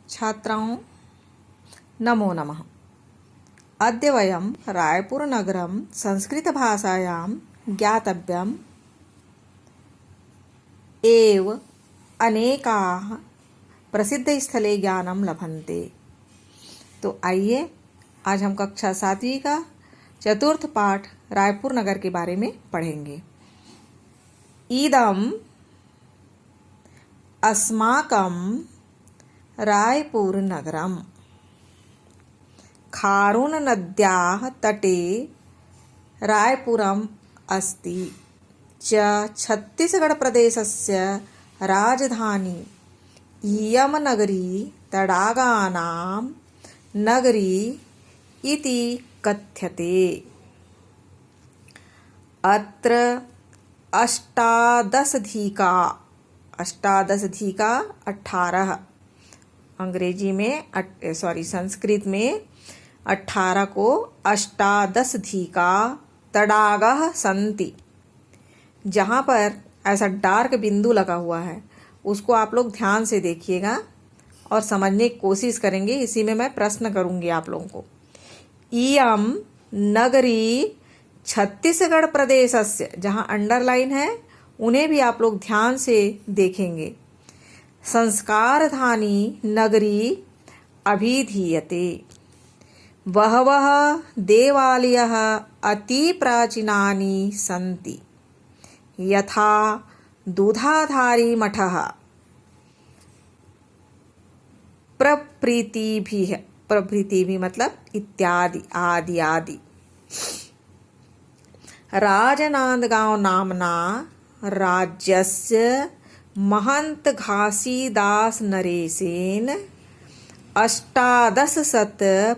छात्राओं नमो नमः। अद्य वयं रायपुरनगरं संस्कृतभाषायां ज्ञातव्यम् एव अनेकाः प्रसिद्धस्थले ज्ञानं लभन्ते। तो आइए आज हम कक्षा 7वीं का चतुर्थ पाठ रायपुर नगर के बारे में पढ़ेंगे। इदम् अस्माकं रायपुरनगरम् खारुननद्याः तटे रायपुरम् अस्ति च छत्तीसगढ़प्रदेशस्य राजधानी इयं नगरी तडागानां नगरी इति कथ्यते। अत्र अष्टादशधिका 18 अंग्रेजी में संस्कृत में 18 को अष्टादशधिका तडागः सन्ति। जहाँ पर ऐसा डार्क बिंदु लगा हुआ है उसको आप लोग ध्यान से देखिएगा और समझने की कोशिश करेंगे। इसी में मैं प्रश्न करूंगी आप लोगों को। इयम नगरी छत्तीसगढ़ प्रदेशस्य, जहाँ अंडरलाइन है उन्हें भी आप लोग ध्यान से देखेंगे। संस्कारधानी नगरी अभिधीयते। बहवः देवालयः अति प्राचीनानि सन्ति, यथा दूधाधारी मठः प्रभृतिभिः मतलब इत्यादि आदि आदि। राजनांदगांव नाम्ना राज्यस्य महंत घासीदास नरेशेन 1875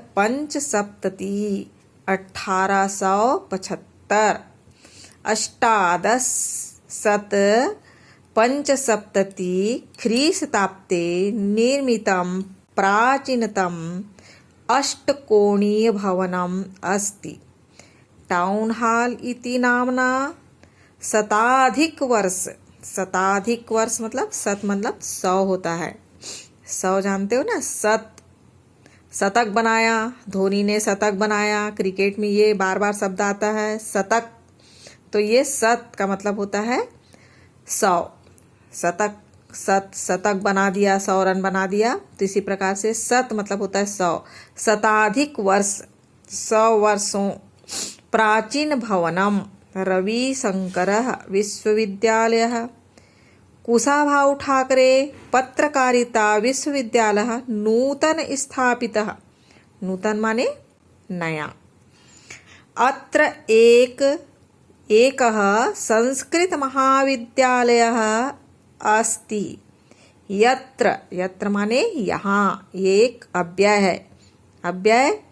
ख्रीस्ताब्दे निर्मितं प्राचीनतम अष्टकोणीय भवनम् अस्ति। टाउन हॉल इति नामना शताधिक वर्ष मतलब शत मतलब 100 होता है। 100 जानते हो ना, शतक बनाया, धोनी ने शतक बनाया। क्रिकेट में ये बार बार शब्द आता है शतक, तो ये शत का मतलब होता है 100। शतक बना दिया, 100 रन बना दिया। तो इसी प्रकार से शत मतलब होता है 100। शताधिक वर्ष 100 वर्षों। प्राचीन भवनम रविशंकरः विश्वविद्यालयः। कुशाभाऊ ठाकरे पत्रकारिता विश्वविद्यालयः नूतन स्थापितः। नूतन माने नया। अत्र एकः संस्कृत महाविद्यालयः अस्ति। यत्र माने यहाँ, एक अव्यय है। अव्यय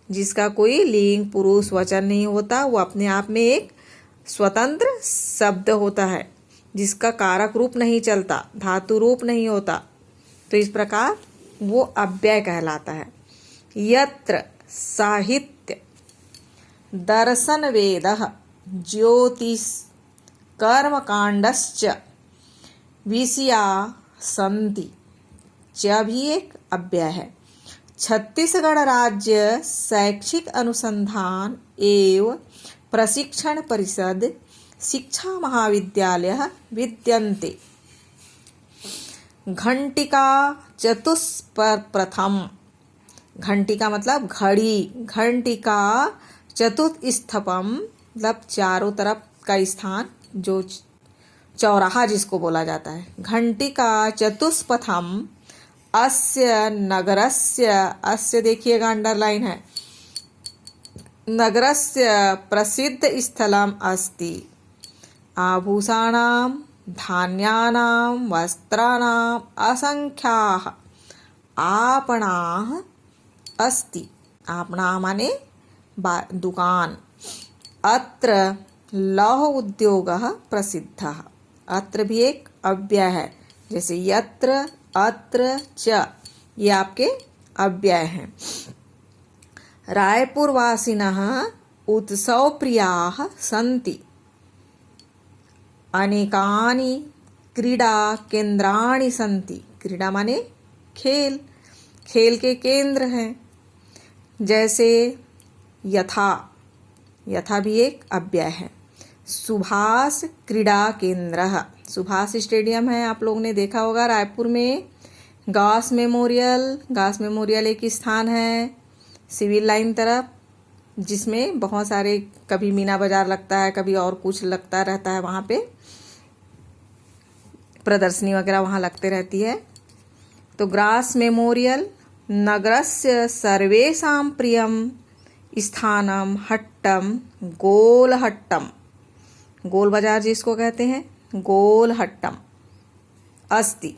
जिसका कोई लिंग पुरुष वचन नहीं होता, वो अपने आप में एक स्वतंत्र शब्द होता है जिसका कारक रूप नहीं चलता, धातु रूप नहीं होता। तो इस प्रकार वो अव्यय कहलाता है। यत्र साहित्य दर्शन वेदः ज्योतिष कर्मकांडश्च विषया सन्ति। च भी एक अव्यय है। छत्तीसगढ़ राज्य शैक्षिक अनुसंधान एवं प्रशिक्षण परिषद शिक्षा महाविद्यालय विद्यन्ते। घंटिका चतुष्प्रथम। घंटिका मतलब घड़ी। घंटिका चतुष्स्थपम मतलब चारों तरफ का स्थान, जो चौराहा जिसको बोला जाता है। घंटिका चतुष्पथम अस्य नगरस्य, अस्य देखिएगा अंडरलाइन है, नगरस्य प्रसिद्ध स्थलम् अस्ति। आभूषणानां धान्यानां वस्त्राणाम् असंख्याः आपणाः अस्ति। आपणा माने दुकान। अत्र लौह उद्योगः प्रसिद्धः। अत्र भी एक अव्यय है, जैसे यत्र अत्र च, ये आपके अव्यय हैं। रायपुरवासिनः उत्सवप्रियाः सन्ति। अनेकानि क्रीडा केन्द्राणि सन्ति। क्रीडा माने खेल। खेल के केंद्र हैं। जैसे यथा, यथा भी एक अव्यय है। सुभाष क्रीड़ा केंद्र, सुभाष स्टेडियम है, आप लोगों ने देखा होगा रायपुर में। गास मेमोरियल, गास मेमोरियल एक स्थान है सिविल लाइन तरफ, जिसमें बहुत सारे, कभी मीना बाजार लगता है, कभी और कुछ लगता रहता है, वहाँ पे प्रदर्शनी वगैरह वहाँ लगते रहती है। तो ग्रास मेमोरियल नगरस्य सर्वेषां प्रियम स्थानम हट्टम गोलहट्टम, गोल बाजार जिसको कहते हैं, गोलहट्टम अस्ति,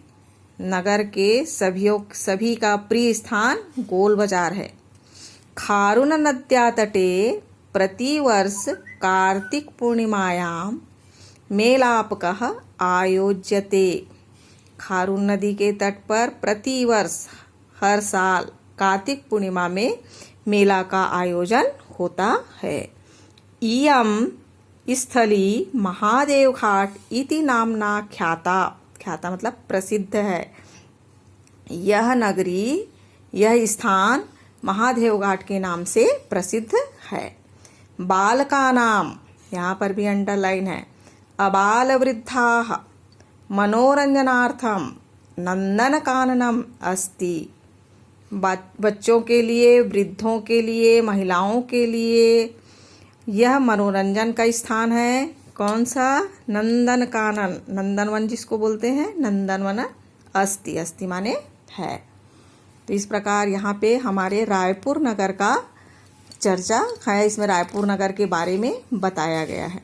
नगर के सभी का प्रिय स्थान गोल बाजार है। खारुन नद्या तटे प्रतिवर्ष कार्तिक पूर्णिमायां मेलापकः आयोज्यते। खारून नदी के तट पर प्रतिवर्ष हर साल कार्तिक पूर्णिमा में मेला का आयोजन होता है। इयं स्थली महादेव घाट इति नामना ख्याता, ख्याता मतलब प्रसिद्ध है। यह नगरी, यह स्थान महादेव घाट के नाम से प्रसिद्ध है। बालका नाम, यहाँ पर भी अंडरलाइन है, अबाल वृद्धाः मनोरंजनार्थम नंदनकाननम अस्ति। बच्चों के लिए, वृद्धों के लिए, महिलाओं के लिए यह मनोरंजन का स्थान है। कौन सा? नंदनकानन, नंदनवन जिसको बोलते हैं, नंदनवन अस्ति, अस्ति माने है। तो इस प्रकार यहाँ पे हमारे रायपुर नगर का चर्चा है, इसमें रायपुर नगर के बारे में बताया गया है।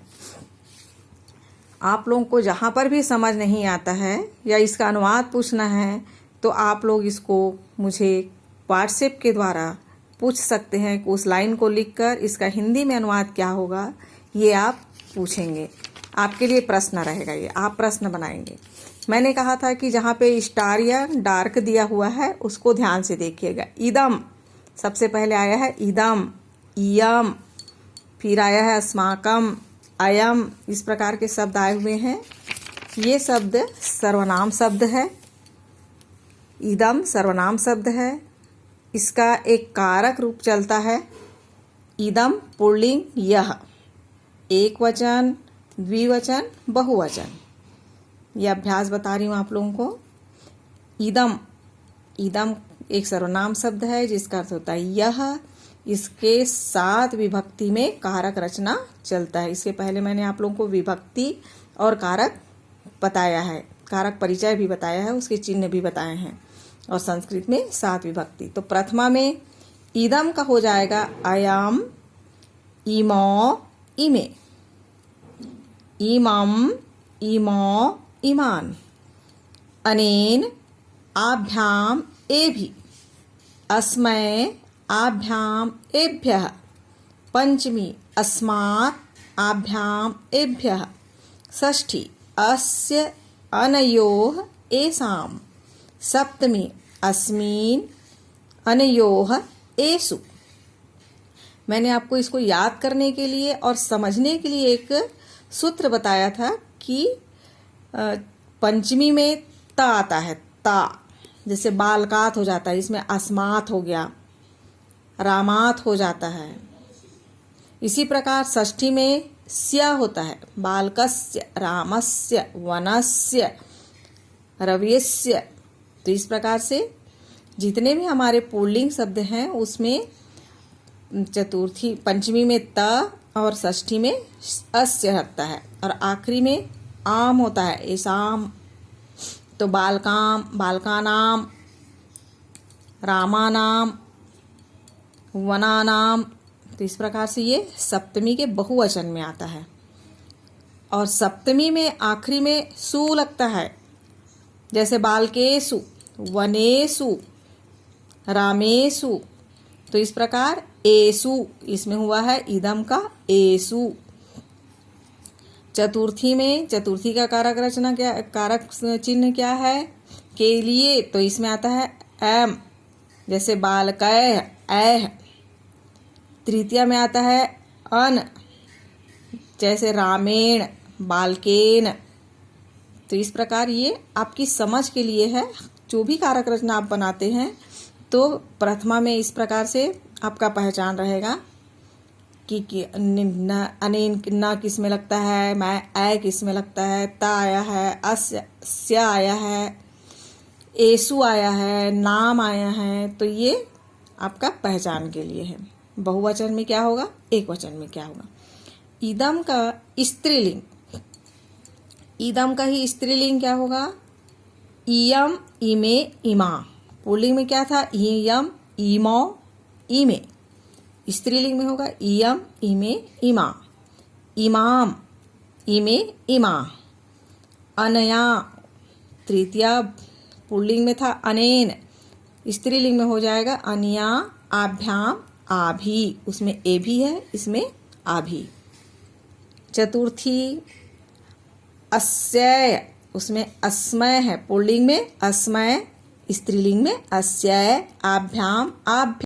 आप लोगों को जहाँ पर भी समझ नहीं आता है या इसका अनुवाद पूछना है तो आप लोग इसको मुझे व्हाट्सएप के द्वारा पूछ सकते हैं। उस लाइन को लिखकर इसका हिंदी में अनुवाद क्या होगा ये आप पूछेंगे। आपके लिए प्रश्न रहेगा, ये आप प्रश्न बनाएंगे। मैंने कहा था कि जहाँ पे स्टार या डार्क दिया हुआ है उसको ध्यान से देखिएगा। इदम, सबसे पहले आया है इदम, इयम, फिर आया है अस्माकम, अयम, इस प्रकार के शब्द आए हुए हैं। ये शब्द सर्वनाम शब्द है। इदम सर्वनाम शब्द है, इसका एक कारक रूप चलता है। इदम पुल्लिंग यह, एक वचन, द्विवचन, बहुवचन। यह अभ्यास बता रही हूँ आप लोगों को। इदम, इदम एक सर्वनाम शब्द है जिसका अर्थ होता है यह। इसके साथ विभक्ति में कारक रचना चलता है। इसके पहले मैंने आप लोगों को विभक्ति और कारक बताया है, कारक परिचय भी बताया है, उसके चिन्ह भी बताए हैं। और संस्कृत में 7 विभक्ति। तो प्रथमा में इदम का हो जाएगा अयम, इमो, इमे, इमम, इमो, इमान, अनेन, आभ्याम, एभि, अस्मै, आभ्याम, एभ्यः, पंचमी, अस्मात्, आभ्याम, एभ्यः, षष्ठी, अस्य, अनयोः, एषाम्, सप्तमी, अस्मिन्, अनयोः, एषु। मैंने आपको इसको याद करने के लिए और समझने के लिए एक सूत्र बताया था कि पंचमी में त आता है, ता, जैसे बालकात हो जाता है, इसमें अस्मात हो गया, रामात हो जाता है। इसी प्रकार षष्ठी में स्य होता है, बालकस्य, रामस्य, वनस्य, रविस्य। तो इस प्रकार से जितने भी हमारे पुल्लिंग शब्द हैं उसमें चतुर्थी, पंचमी में त और षष्ठी में अस्य हटता है और आखिरी में आम होता है, ऐसाम। तो बालकाम, बालकानाम, रामानाम, वनानाम। तो इस प्रकार से ये सप्तमी के बहुवचन में आता है। और सप्तमी में आखिरी में सु लगता है, जैसे बालकेसु, वनेसु, रामेसु। तो इस प्रकार एसु, इसमें हुआ है इदम का एसु। चतुर्थी में, चतुर्थी का कारक रचना क्या, कारक चिन्ह क्या है? के लिए। तो इसमें आता है एम, जैसे बालकय, ऐह। तृतीया में आता है अन, जैसे रामेण, बालकेन। तो इस प्रकार ये आपकी समझ के लिए है। जो भी कारक रचना आप बनाते हैं तो तो प्रथमा में इस प्रकार से आपका पहचान रहेगा कि अनेन न किस में लगता है, मैं ऐ किस में लगता है, ता आया है, अस्य आया है, एसु आया है, नाम आया है। तो ये आपका पहचान के लिए है। बहुवचन में क्या होगा, एक वचन में क्या होगा। इदम का स्त्रीलिंग, इदम का ही स्त्रीलिंग क्या होगा, इयम, इमे, इमा। पुल्लिंग में क्या था, इयम, इमो, इमे। स्त्रीलिंग में होगा इयम, इमे, इमा। इमाम, इमे, इमा। अनया, तृतीया पुल्लिंग में था अनेन, स्त्रीलिंग में हो जाएगा अनिया, आभ्याम, आभी। उसमें ए भी है, इसमें आभी। चतुर्थी अस्यय, उसमें अस्मय है, पुल्लिंग में अस्मय, स्त्रीलिंग में अस्यय, आभ्याम, आभ्य।